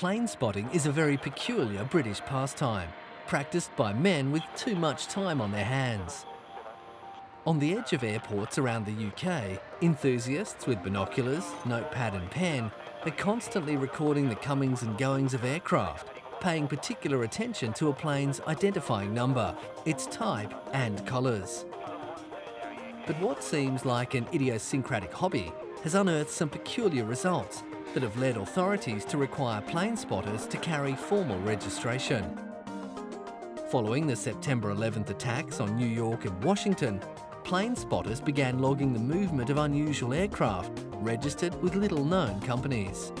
Plane spotting is a very peculiar British pastime, practiced by men with too much time on their hands. On the edge of airports around the UK, enthusiasts with binoculars, notepad and pen are constantly recording the comings and goings of aircraft, paying particular attention to a plane's identifying number, its type and colours. But what seems like an idiosyncratic hobby has unearthed some peculiar results that have led authorities to require plane spotters to carry formal registration. Following the September 11th attacks on New York and Washington, plane spotters began logging the movement of unusual aircraft registered with little-known companies.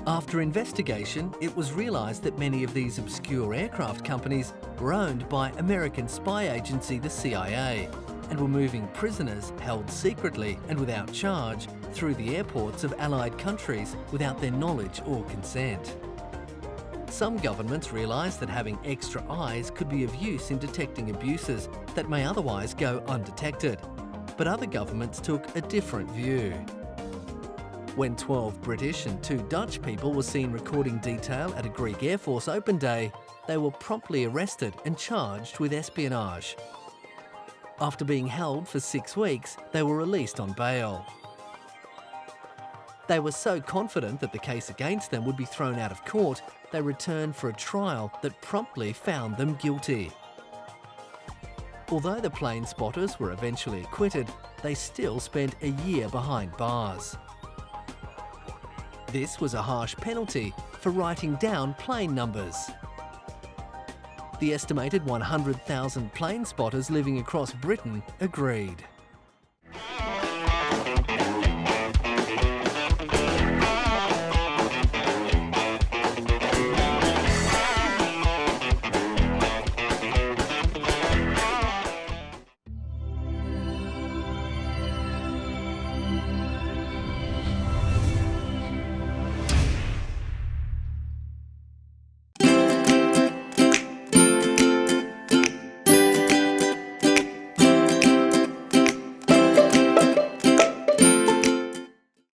After investigation, it was realised that many of these obscure aircraft companies were owned by American spy agency the CIA and were moving prisoners held secretly and without charge through the airports of Allied countries without their knowledge or consent. Some governments realised that having extra eyes could be of use in detecting abuses that may otherwise go undetected, but other governments took a different view. When 12 British and 2 Dutch people were seen recording detail at a Greek Air Force Open Day, they were promptly arrested and charged with espionage. After being held for 6 weeks, they were released on bail. They were so confident that the case against them would be thrown out of court, they returned for a trial that promptly found them guilty. Although the plane spotters were eventually acquitted, they still spent a year behind bars. This was a harsh penalty for writing down plane numbers. The estimated 100,000 plane spotters living across Britain agreed.